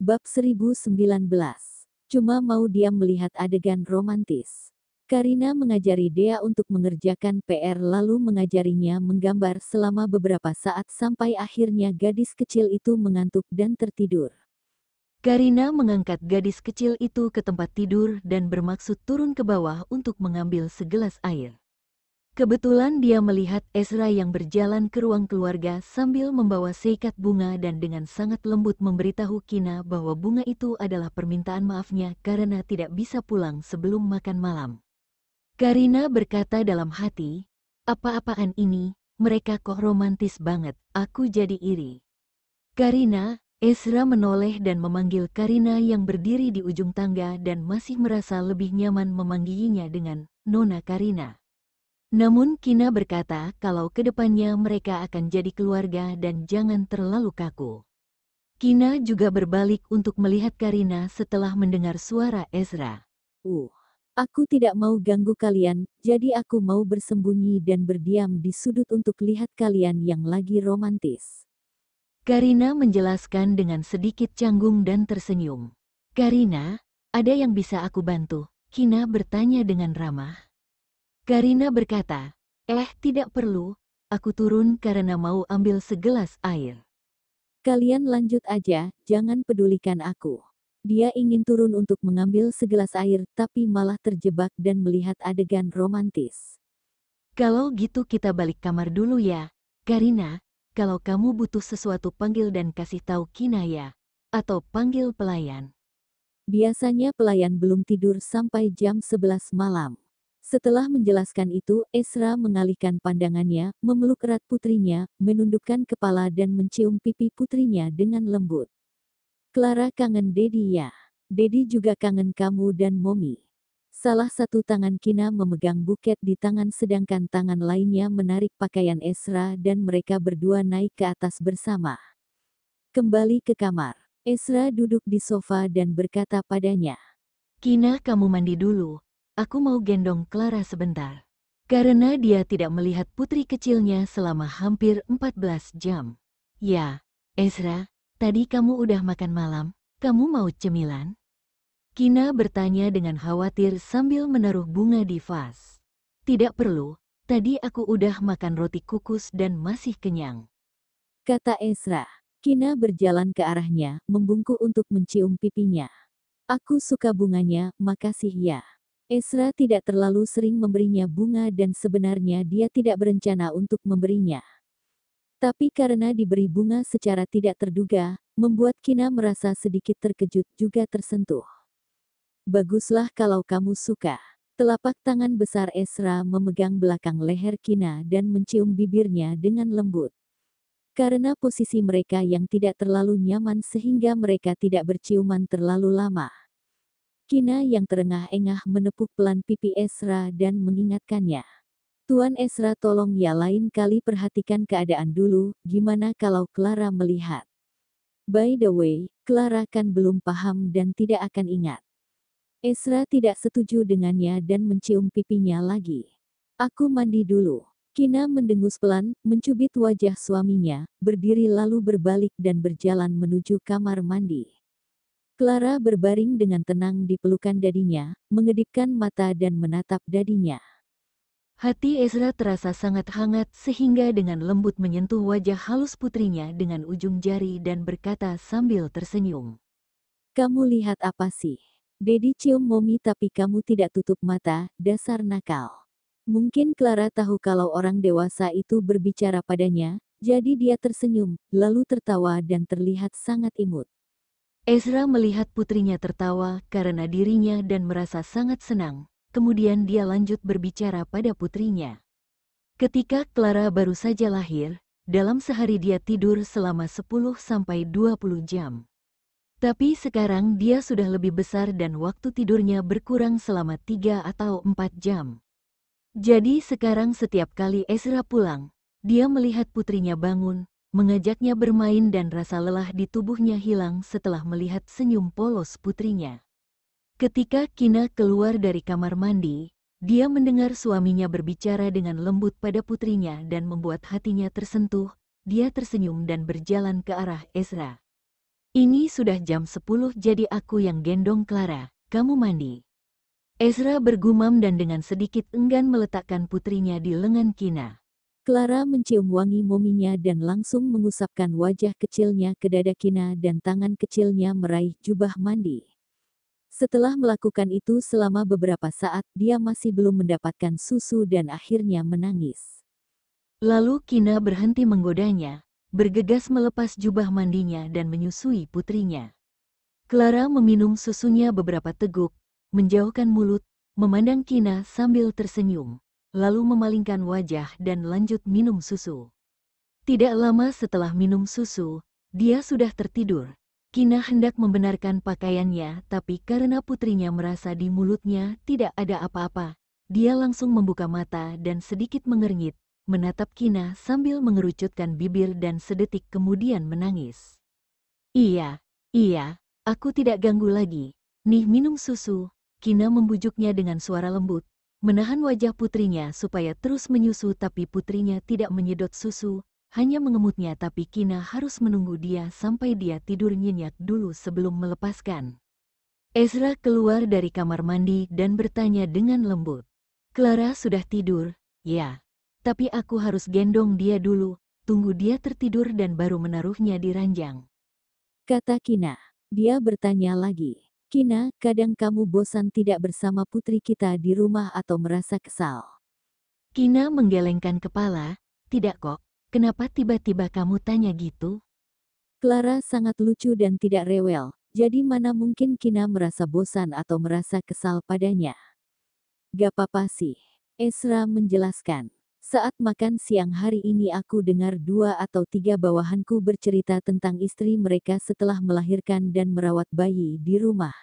Bab 1019. Cuma mau diam melihat adegan romantis. Karina mengajari Dea untuk mengerjakan PR lalu mengajarinya menggambar selama beberapa saat sampai akhirnya gadis kecil itu mengantuk dan tertidur. Karina mengangkat gadis kecil itu ke tempat tidur dan bermaksud turun ke bawah untuk mengambil segelas air. Kebetulan dia melihat Ezra yang berjalan ke ruang keluarga sambil membawa seikat bunga dan dengan sangat lembut memberitahu Kina bahwa bunga itu adalah permintaan maafnya karena tidak bisa pulang sebelum makan malam. Karina berkata dalam hati, apa-apaan ini, mereka kok romantis banget, aku jadi iri. Karina, Ezra menoleh dan memanggil Karina yang berdiri di ujung tangga dan masih merasa lebih nyaman memanggilnya dengan Nona Karina. Namun Kina berkata kalau kedepannya mereka akan jadi keluarga dan jangan terlalu kaku. Kina juga berbalik untuk melihat Karina setelah mendengar suara Ezra. Aku tidak mau ganggu kalian, jadi aku mau bersembunyi dan berdiam di sudut untuk lihat kalian yang lagi romantis. Karina menjelaskan dengan sedikit canggung dan tersenyum. Karina, ada yang bisa aku bantu? Kina bertanya dengan ramah. Karina berkata, tidak perlu, aku turun karena mau ambil segelas air. Kalian lanjut aja, jangan pedulikan aku. Dia ingin turun untuk mengambil segelas air tapi malah terjebak dan melihat adegan romantis. Kalau gitu kita balik kamar dulu ya, Karina, kalau kamu butuh sesuatu panggil dan kasih tahu Kina ya, atau panggil pelayan. Biasanya pelayan belum tidur sampai jam 11 malam. Setelah menjelaskan itu, Ezra mengalihkan pandangannya, memeluk erat putrinya, menundukkan kepala dan mencium pipi putrinya dengan lembut. Clara kangen Dedi ya. Dedi juga kangen kamu dan Mommy. Salah satu tangan Kina memegang buket di tangan sedangkan tangan lainnya menarik pakaian Ezra dan mereka berdua naik ke atas bersama. Kembali ke kamar. Ezra duduk di sofa dan berkata padanya. Kina kamu mandi dulu, aku mau gendong Clara sebentar. Karena dia tidak melihat putri kecilnya selama hampir 14 jam. Ya, Ezra, tadi kamu udah makan malam, kamu mau cemilan? Kina bertanya dengan khawatir sambil menaruh bunga di vas. Tidak perlu, tadi aku udah makan roti kukus dan masih kenyang. Kata Ezra. Kina berjalan ke arahnya, membungkuk untuk mencium pipinya. Aku suka bunganya, makasih ya. Ezra tidak terlalu sering memberinya bunga dan sebenarnya dia tidak berencana untuk memberinya. Tapi karena diberi bunga secara tidak terduga, membuat Kina merasa sedikit terkejut juga tersentuh. Baguslah kalau kamu suka. Telapak tangan besar Ezra memegang belakang leher Kina dan mencium bibirnya dengan lembut. Karena posisi mereka yang tidak terlalu nyaman sehingga mereka tidak berciuman terlalu lama. Kina yang terengah-engah menepuk pelan pipi Ezra dan mengingatkannya. Tuan Ezra tolong ya lain kali perhatikan keadaan dulu, gimana kalau Clara melihat. By the way, Clara kan belum paham dan tidak akan ingat. Ezra tidak setuju dengannya dan mencium pipinya lagi. Aku mandi dulu. Kina mendengus pelan, mencubit wajah suaminya, berdiri lalu berbalik dan berjalan menuju kamar mandi. Clara berbaring dengan tenang di pelukan dadinya, mengedipkan mata dan menatap dadinya. Hati Ezra terasa sangat hangat sehingga dengan lembut menyentuh wajah halus putrinya dengan ujung jari dan berkata sambil tersenyum. Kamu lihat apa sih? Dedi cium Mommy tapi kamu tidak tutup mata, dasar nakal. Mungkin Clara tahu kalau orang dewasa itu berbicara padanya, jadi dia tersenyum, lalu tertawa dan terlihat sangat imut. Ezra melihat putrinya tertawa karena dirinya dan merasa sangat senang. Kemudian dia lanjut berbicara pada putrinya. Ketika Clara baru saja lahir, dalam sehari dia tidur selama 10-20 jam. Tapi sekarang dia sudah lebih besar dan waktu tidurnya berkurang selama 3 atau 4 jam. Jadi sekarang setiap kali Ezra pulang, dia melihat putrinya bangun, mengajaknya bermain dan rasa lelah di tubuhnya hilang setelah melihat senyum polos putrinya. Ketika Kina keluar dari kamar mandi, dia mendengar suaminya berbicara dengan lembut pada putrinya dan membuat hatinya tersentuh. Dia tersenyum dan berjalan ke arah Ezra. Ini sudah jam 10 jadi aku yang gendong Clara, kamu mandi. Ezra bergumam dan dengan sedikit enggan meletakkan putrinya di lengan Kina. Clara mencium wangi mominya dan langsung mengusapkan wajah kecilnya ke dada Kina dan tangan kecilnya meraih jubah mandi. Setelah melakukan itu selama beberapa saat, dia masih belum mendapatkan susu dan akhirnya menangis. Lalu Kina berhenti menggodanya, bergegas melepas jubah mandinya dan menyusui putrinya. Clara meminum susunya beberapa teguk, menjauhkan mulut, memandang Kina sambil tersenyum, lalu memalingkan wajah dan lanjut minum susu. Tidak lama setelah minum susu, dia sudah tertidur. Kina hendak membenarkan pakaiannya, tapi karena putrinya merasa di mulutnya tidak ada apa-apa, dia langsung membuka mata dan sedikit mengernyit, menatap Kina sambil mengerucutkan bibir dan sedetik kemudian menangis. Iya, aku tidak ganggu lagi. Nih minum susu, Kina membujuknya dengan suara lembut, menahan wajah putrinya supaya terus menyusu tapi putrinya tidak menyedot susu, hanya mengemutnya tapi Kina harus menunggu dia sampai dia tidur nyenyak dulu sebelum melepaskan. Ezra keluar dari kamar mandi dan bertanya dengan lembut. Clara sudah tidur, ya. Tapi aku harus gendong dia dulu, tunggu dia tertidur dan baru menaruhnya di ranjang. Kata Kina. Dia bertanya lagi. Kina, kadang kamu bosan tidak bersama putri kita di rumah atau merasa kesal? Kina menggelengkan kepala, tidak kok, kenapa tiba-tiba kamu tanya gitu? Clara sangat lucu dan tidak rewel, jadi mana mungkin Kina merasa bosan atau merasa kesal padanya. Gak apa-apa sih, Ezra menjelaskan. Saat makan siang hari ini aku dengar 2 atau 3 bawahanku bercerita tentang istri mereka setelah melahirkan dan merawat bayi di rumah.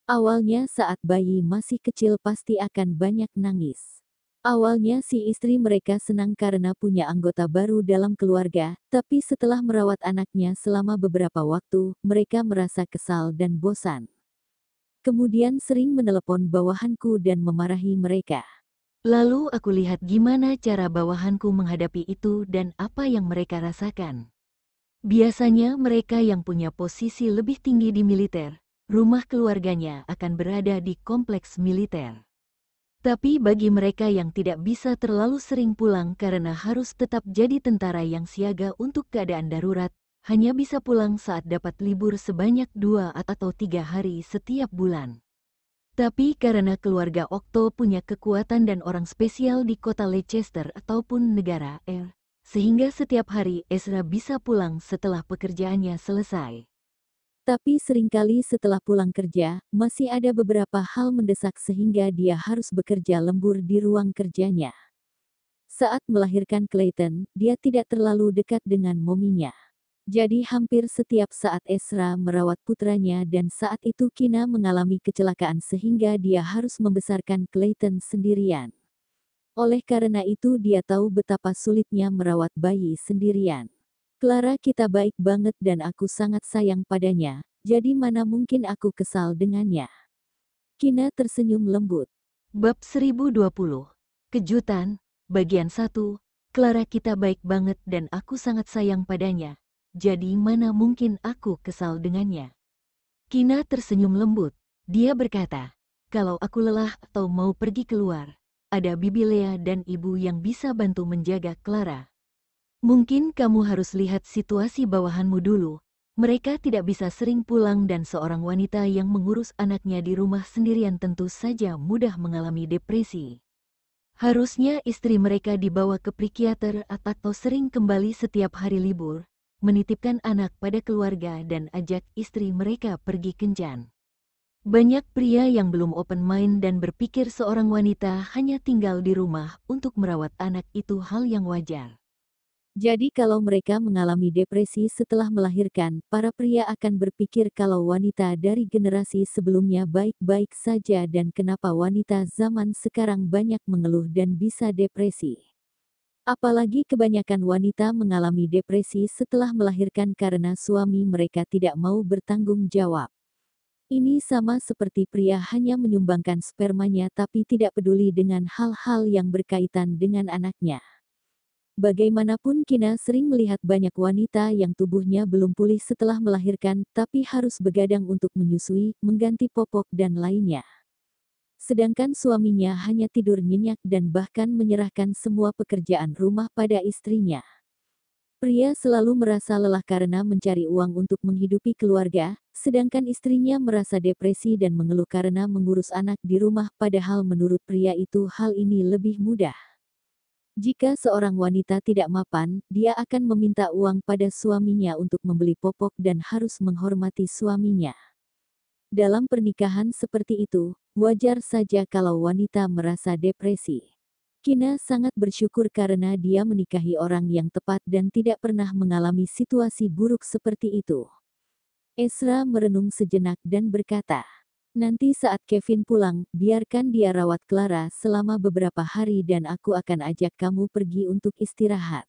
Awalnya saat bayi masih kecil pasti akan banyak nangis. Awalnya si istri mereka senang karena punya anggota baru dalam keluarga, tapi setelah merawat anaknya selama beberapa waktu, mereka merasa kesal dan bosan. Kemudian sering menelepon bawahanku dan memarahi mereka. Lalu aku lihat gimana cara bawahanku menghadapi itu dan apa yang mereka rasakan. Biasanya mereka yang punya posisi lebih tinggi di militer, rumah keluarganya akan berada di kompleks militer. Tapi bagi mereka yang tidak bisa terlalu sering pulang karena harus tetap jadi tentara yang siaga untuk keadaan darurat, hanya bisa pulang saat dapat libur sebanyak 2 atau 3 hari setiap bulan. Tapi karena keluarga Okto punya kekuatan dan orang spesial di kota Leicester ataupun negara R, sehingga setiap hari Ezra bisa pulang setelah pekerjaannya selesai. Tapi seringkali setelah pulang kerja, masih ada beberapa hal mendesak sehingga dia harus bekerja lembur di ruang kerjanya. Saat melahirkan Clayton, dia tidak terlalu dekat dengan mominya. Jadi hampir setiap saat Ezra merawat putranya dan saat itu Kina mengalami kecelakaan sehingga dia harus membesarkan Clayton sendirian. Oleh karena itu dia tahu betapa sulitnya merawat bayi sendirian. Clara kita baik banget dan aku sangat sayang padanya, jadi mana mungkin aku kesal dengannya. Kina tersenyum lembut. Bab 1020. Kejutan, bagian 1. Clara kita baik banget dan aku sangat sayang padanya. Jadi mana mungkin aku kesal dengannya. Kina tersenyum lembut. Dia berkata, kalau aku lelah atau mau pergi keluar, ada Bibi Lea dan ibu yang bisa bantu menjaga Clara. Mungkin kamu harus lihat situasi bawahanmu dulu. Mereka tidak bisa sering pulang dan seorang wanita yang mengurus anaknya di rumah sendirian tentu saja mudah mengalami depresi. Harusnya istri mereka dibawa ke psikiater atau sering kembali setiap hari libur, menitipkan anak pada keluarga dan ajak istri mereka pergi kencan. Banyak pria yang belum open mind dan berpikir seorang wanita hanya tinggal di rumah untuk merawat anak itu hal yang wajar. Jadi kalau mereka mengalami depresi setelah melahirkan, para pria akan berpikir kalau wanita dari generasi sebelumnya baik-baik saja dan kenapa wanita zaman sekarang banyak mengeluh dan bisa depresi. Apalagi kebanyakan wanita mengalami depresi setelah melahirkan karena suami mereka tidak mau bertanggung jawab. Ini sama seperti pria hanya menyumbangkan spermanya tapi tidak peduli dengan hal-hal yang berkaitan dengan anaknya. Bagaimanapun Kina sering melihat banyak wanita yang tubuhnya belum pulih setelah melahirkan, tapi harus begadang untuk menyusui, mengganti popok dan lainnya. Sedangkan suaminya hanya tidur nyenyak dan bahkan menyerahkan semua pekerjaan rumah pada istrinya. Pria selalu merasa lelah karena mencari uang untuk menghidupi keluarga, sedangkan istrinya merasa depresi dan mengeluh karena mengurus anak di rumah, padahal menurut pria itu hal ini lebih mudah. Jika seorang wanita tidak mapan, dia akan meminta uang pada suaminya untuk membeli popok dan harus menghormati suaminya. Dalam pernikahan seperti itu, wajar saja kalau wanita merasa depresi. Kina sangat bersyukur karena dia menikahi orang yang tepat dan tidak pernah mengalami situasi buruk seperti itu. Ezra merenung sejenak dan berkata, "Nanti saat Kevin pulang, biarkan dia rawat Clara selama beberapa hari dan aku akan ajak kamu pergi untuk istirahat."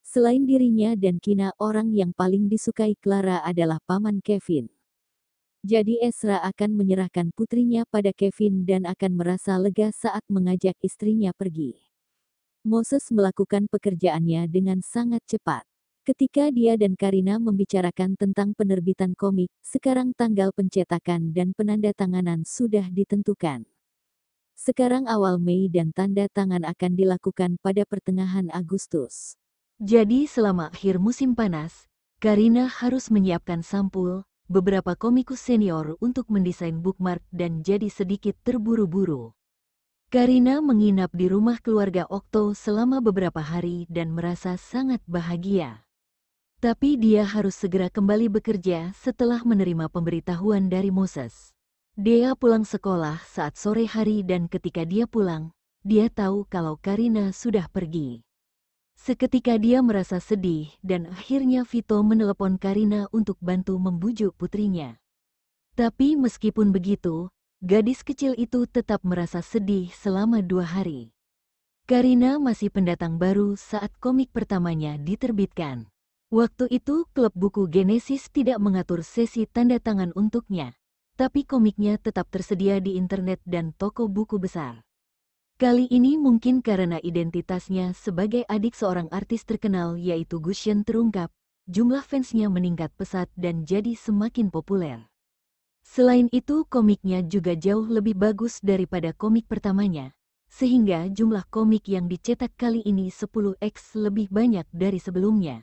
Selain dirinya dan Kina, orang yang paling disukai Clara adalah paman Kevin. Jadi Ezra akan menyerahkan putrinya pada Kevin dan akan merasa lega saat mengajak istrinya pergi. Moses melakukan pekerjaannya dengan sangat cepat. Ketika dia dan Karina membicarakan tentang penerbitan komik, sekarang tanggal pencetakan dan penandatanganan sudah ditentukan. Sekarang awal Mei dan tanda tangan akan dilakukan pada pertengahan Agustus. Jadi selama akhir musim panas, Karina harus menyiapkan sampul, beberapa komikus senior untuk mendesain bookmark dan jadi sedikit terburu-buru. Karina menginap di rumah keluarga Okto selama beberapa hari dan merasa sangat bahagia. Tapi dia harus segera kembali bekerja setelah menerima pemberitahuan dari Moses. Dia pulang sekolah saat sore hari dan ketika dia pulang, dia tahu kalau Karina sudah pergi. Seketika dia merasa sedih dan akhirnya Vito menelepon Karina untuk bantu membujuk putrinya. Tapi meskipun begitu, gadis kecil itu tetap merasa sedih selama 2 hari. Karina masih pendatang baru saat komik pertamanya diterbitkan. Waktu itu klub buku Genesis tidak mengatur sesi tanda tangan untuknya, tapi komiknya tetap tersedia di internet dan toko buku besar. Kali ini mungkin karena identitasnya sebagai adik seorang artis terkenal yaitu Gusion terungkap, jumlah fansnya meningkat pesat dan jadi semakin populer. Selain itu komiknya juga jauh lebih bagus daripada komik pertamanya, sehingga jumlah komik yang dicetak kali ini 10x lebih banyak dari sebelumnya.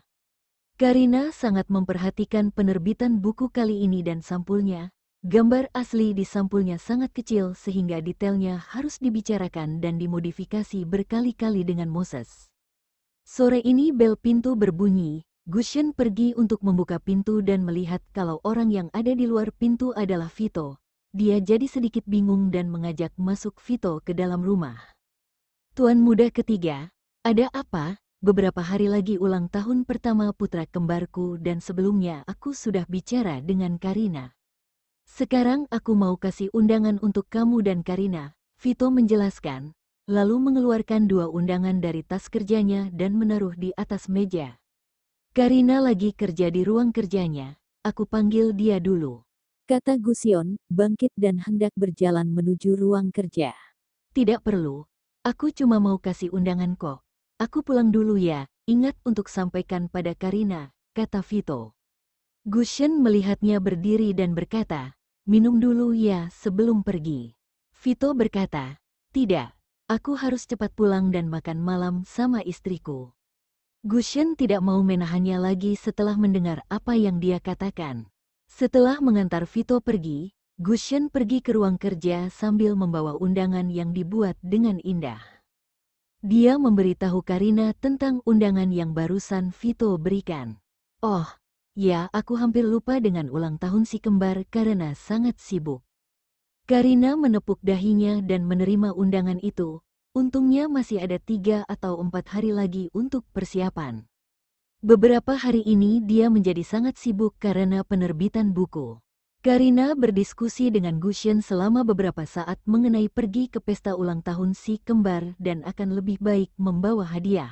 Karina sangat memperhatikan penerbitan buku kali ini dan sampulnya. Gambar asli di sampulnya sangat kecil sehingga detailnya harus dibicarakan dan dimodifikasi berkali-kali dengan Moses. Sore ini bel pintu berbunyi, Gusion pergi untuk membuka pintu dan melihat kalau orang yang ada di luar pintu adalah Vito. Dia jadi sedikit bingung dan mengajak masuk Vito ke dalam rumah. "Tuan muda ketiga, ada apa? Beberapa hari lagi ulang tahun pertama putra kembarku dan sebelumnya aku sudah bicara dengan Karina. Sekarang aku mau kasih undangan untuk kamu dan Karina," Vito menjelaskan, lalu mengeluarkan 2 undangan dari tas kerjanya dan menaruh di atas meja. "Karina lagi kerja di ruang kerjanya, aku panggil dia dulu," kata Gusion, bangkit dan hendak berjalan menuju ruang kerja. "Tidak perlu, aku cuma mau kasih undangan kok. Aku pulang dulu ya, ingat untuk sampaikan pada Karina," kata Vito. Gusion melihatnya berdiri dan berkata, "Minum dulu ya sebelum pergi." Vito berkata, "Tidak, aku harus cepat pulang dan makan malam sama istriku." Gusion tidak mau menahannya lagi setelah mendengar apa yang dia katakan. Setelah mengantar Vito pergi, Gusion pergi ke ruang kerja sambil membawa undangan yang dibuat dengan indah. Dia memberitahu Karina tentang undangan yang barusan Vito berikan. "Oh, ya, aku hampir lupa dengan ulang tahun si kembar karena sangat sibuk." Karina menepuk dahinya dan menerima undangan itu. Untungnya masih ada 3 atau 4 hari lagi untuk persiapan. Beberapa hari ini dia menjadi sangat sibuk karena penerbitan buku. Karina berdiskusi dengan Gusion selama beberapa saat mengenai pergi ke pesta ulang tahun si kembar dan akan lebih baik membawa hadiah.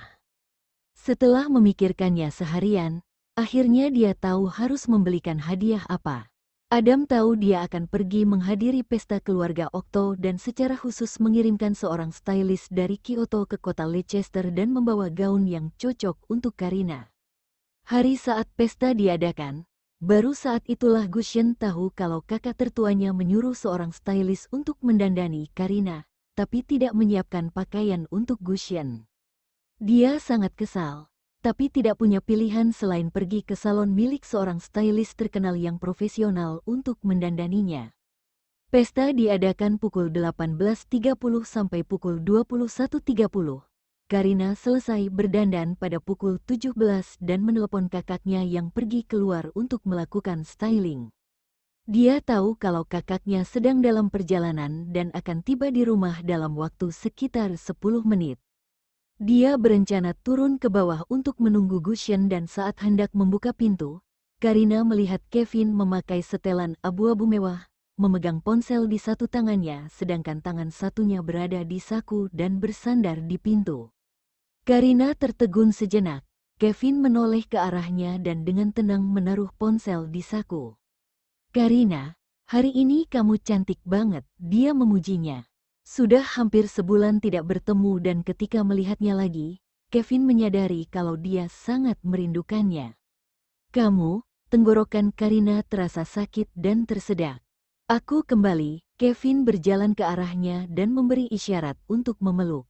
Setelah memikirkannya seharian, akhirnya dia tahu harus membelikan hadiah apa. Adam tahu dia akan pergi menghadiri pesta keluarga Okto dan secara khusus mengirimkan seorang stylist dari Kyoto ke kota Leicester dan membawa gaun yang cocok untuk Karina. Hari saat pesta diadakan, baru saat itulah Gusion tahu kalau kakak tertuanya menyuruh seorang stylist untuk mendandani Karina, tapi tidak menyiapkan pakaian untuk Gusion. Dia sangat kesal, tapi tidak punya pilihan selain pergi ke salon milik seorang stylist terkenal yang profesional untuk mendandaninya. Pesta diadakan pukul 18.30 sampai pukul 21.30. Karina selesai berdandan pada pukul 17 dan menelepon kakaknya yang pergi keluar untuk melakukan styling. Dia tahu kalau kakaknya sedang dalam perjalanan dan akan tiba di rumah dalam waktu sekitar 10 menit. Dia berencana turun ke bawah untuk menunggu Gusion dan saat hendak membuka pintu, Karina melihat Kevin memakai setelan abu-abu mewah, memegang ponsel di satu tangannya sedangkan tangan satunya berada di saku dan bersandar di pintu. Karina tertegun sejenak. Kevin menoleh ke arahnya dan dengan tenang menaruh ponsel di saku. "Karina, hari ini kamu cantik banget," dia memujinya. Sudah hampir sebulan tidak bertemu dan ketika melihatnya lagi, Kevin menyadari kalau dia sangat merindukannya. "Kamu," tenggorokan Karina terasa sakit dan tersedak. "Aku kembali." Kevin berjalan ke arahnya dan memberi isyarat untuk memeluk.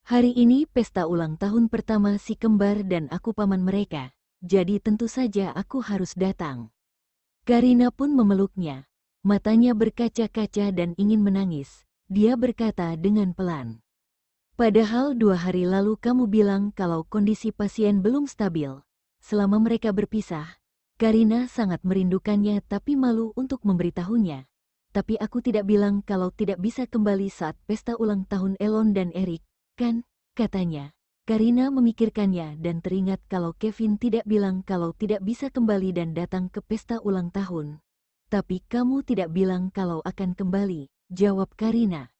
"Hari ini pesta ulang tahun pertama si kembar dan aku paman mereka, jadi tentu saja aku harus datang." Karina pun memeluknya. Matanya berkaca-kaca dan ingin menangis. Dia berkata dengan pelan, "Padahal 2 hari lalu kamu bilang kalau kondisi pasien belum stabil." Selama mereka berpisah, Karina sangat merindukannya tapi malu untuk memberitahunya. "Tapi aku tidak bilang kalau tidak bisa kembali saat pesta ulang tahun Elon dan Eric, kan?" katanya. Karina memikirkannya dan teringat kalau Kevin tidak bilang kalau tidak bisa kembali dan datang ke pesta ulang tahun. "Tapi kamu tidak bilang kalau akan kembali," jawab Karina.